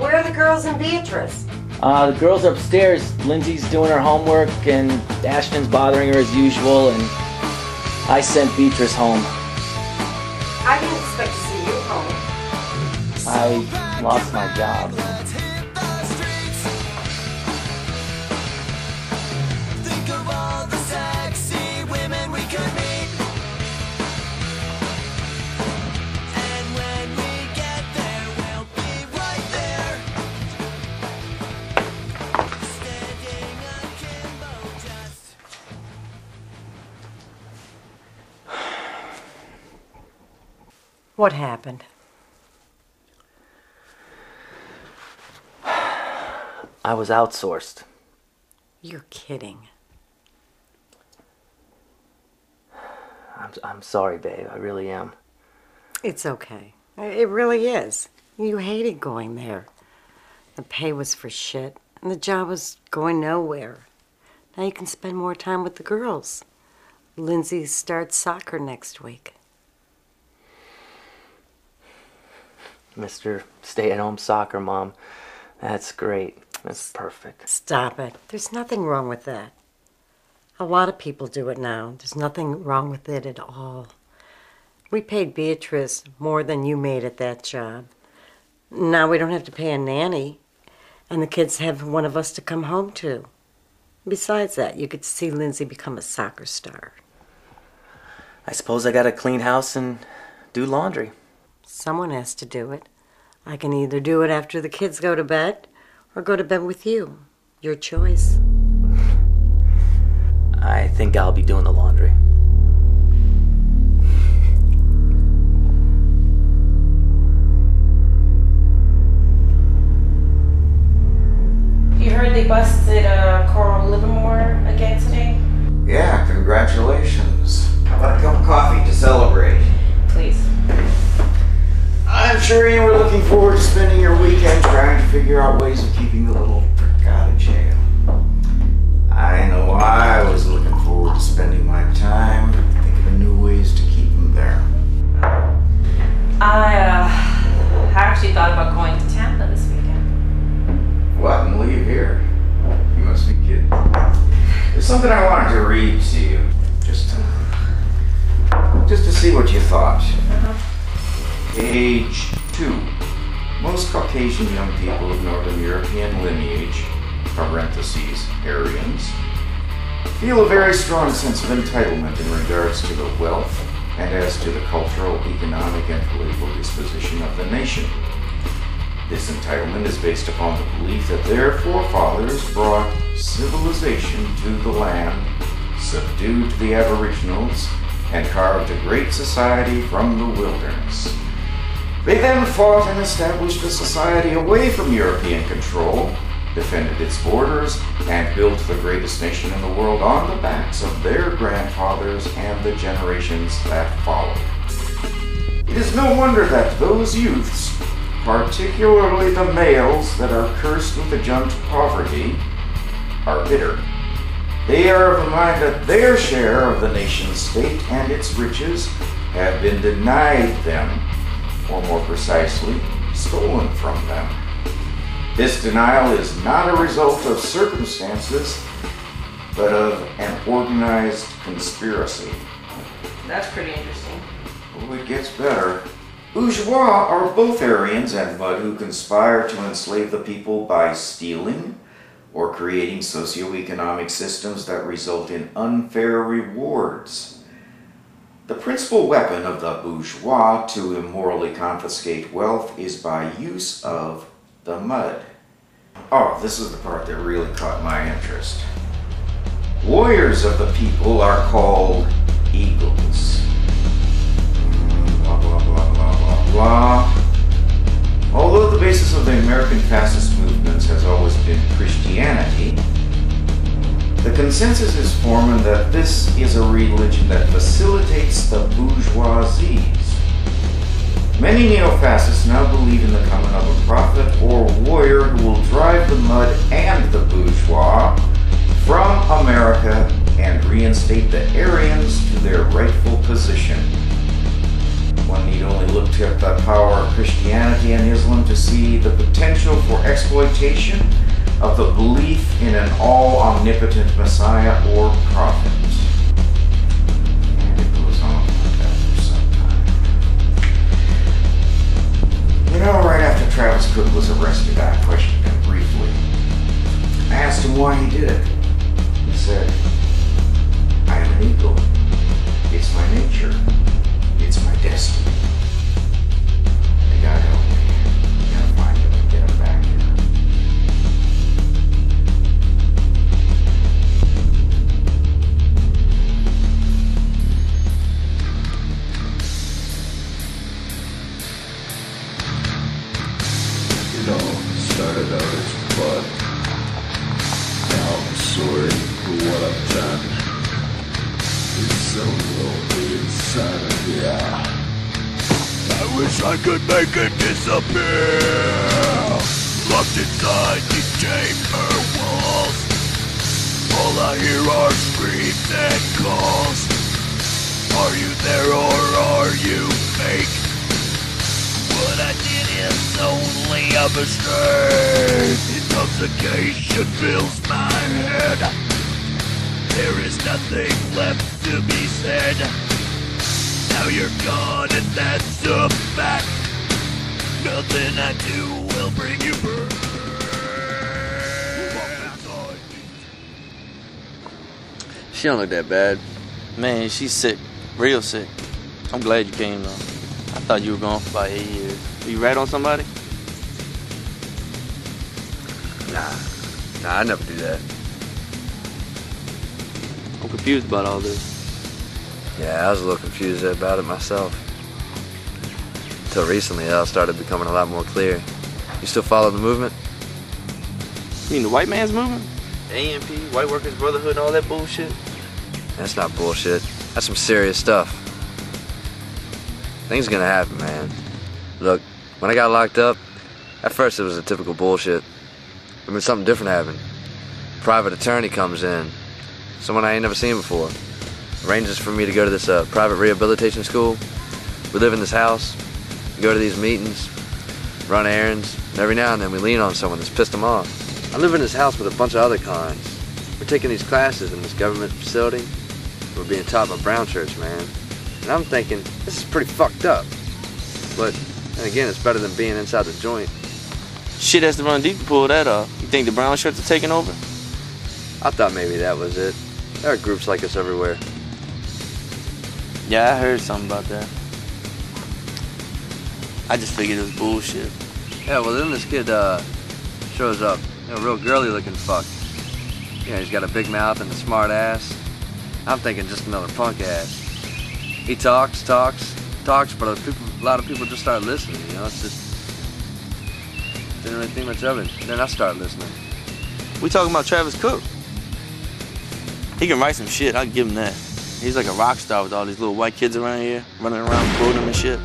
Where are the girls and Beatrice? The girls are upstairs. Lindsay's doing her homework and Ashton's bothering her as usual, and I sent Beatrice home. I didn't expect to see you home. I lost my job. What happened? I was outsourced. You're kidding. I'm sorry, babe. I really am. It's okay. It really is. You hated going there. The pay was for shit, and the job was going nowhere. Now you can spend more time with the girls. Lindsay starts soccer next week. Mr. Stay-at-home soccer mom. That's great. That's perfect. Stop it. There's nothing wrong with that. A lot of people do it now. There's nothing wrong with it at all. We paid Beatrice more than you made at that job. Now we don't have to pay a nanny, and the kids have one of us to come home to. Besides that, you could see Lindsay become a soccer star. I suppose I gotta clean house and do laundry. Someone has to do it. I can either do it after the kids go to bed or go to bed with you. Your choice. I think I'll be doing the laundry. You heard they busted Carl Livermore again today? Yeah, congratulations. How about a cup of coffee to celebrate? Please. I'm sure you were looking forward to spending your weekend trying to figure out ways of keeping the little prick out of jail. I know I was looking forward to spending my time thinking of new ways to keep him there. I actually thought about going to Tampa this weekend. What, and leave here? You must be kidding. There's something I wanted to read to you, just to see what you thought. Age 2. Most Caucasian young people of Northern European lineage, parentheses, Aryans, feel a very strong sense of entitlement in regards to the wealth and as to the cultural, economic, and political disposition of the nation. This entitlement is based upon the belief that their forefathers brought civilization to the land, subdued the aboriginals, and carved a great society from the wilderness. They then fought and established a society away from European control, defended its borders, and built the greatest nation in the world on the backs of their grandfathers and the generations that followed. It is no wonder that those youths, particularly the males that are cursed with adjunct poverty, are bitter. They are of the mind that their share of the nation's state and its riches have been denied them, or more precisely, stolen from them. This denial is not a result of circumstances, but of an organized conspiracy. That's pretty interesting. Oh, it gets better. Bourgeois are both Aryans and Mud who conspire to enslave the people by stealing or creating socioeconomic systems that result in unfair rewards. The principal weapon of the bourgeois to immorally confiscate wealth is by use of the mud. Oh, this is the part that really caught my interest. Warriors of the people are called eagles. Blah, blah, blah, blah, blah, blah. Although the basis of the American fascist movements has always been Christianity, the consensus is formed that this is a religion that facilitates the bourgeoisies. Many neo-fascists now believe in the coming of a prophet or warrior who will drive the mud and the bourgeois from America and reinstate the Aryans to their rightful position. One need only look at the power of Christianity and Islam to see the potential potential for exploitation of the belief in an all-omnipotent Messiah or prophet. And it goes on like that for some time. You know, right after Travis Cook was arrested, I questioned him briefly. I asked him why he did it. He said, I am an eagle. It's my nature. It's my destiny. They gotta help me. We gotta find him and get him back here. It all started out as fun. Now I'm sorry for what I've done. It's so lonely inside of me. I wish I could make it disappear. Locked inside these chamber walls. All I hear are screams and calls. Are you there or are you fake? What I did is only a mistake. Intoxication fills my head. There is nothing left to be said. Now you're gone and that's a fact. Nothing I do will bring you back. She don't look that bad. Man, she's sick. Real sick. I'm glad you came though. I thought you were gone for about 8 years. You rat on somebody? Nah, I never do that. I'm confused about all this. Yeah, I was a little confused about it myself. Until recently, it all started becoming a lot more clear. You still follow the movement? You mean the white man's movement? AMP, White Workers Brotherhood, and all that bullshit? That's not bullshit. That's some serious stuff. Things gonna happen, man. Look, when I got locked up, at first it was a typical bullshit. But then something different happened. Private attorney comes in. Someone I ain't never seen before. Arranges for me to go to this private rehabilitation school. We live in this house, go to these meetings, run errands, and every now and then we lean on someone that's pissed them off. I live in this house with a bunch of other cons. We're taking these classes in this government facility. We're being taught by Brown Church, man. And I'm thinking, this is pretty fucked up. But, then again, it's better than being inside the joint. Shit has to run deep to pull that off. You think the brown shirts are taking over? I thought maybe that was it. There are groups like us everywhere. Yeah, I heard something about that. I just figured it was bullshit. Yeah, well then this kid shows up. You know, real girly looking fuck. You know, he's got a big mouth and a smart ass. I'm thinking just another punk ass. He talks, but a lot of people just start listening, you know, it's just... Didn't really think much of it. Then I start listening. We talking about Travis Cook. He can write some shit, I'll give him that. He's like a rock star with all these little white kids around here, running around quoting him and shit.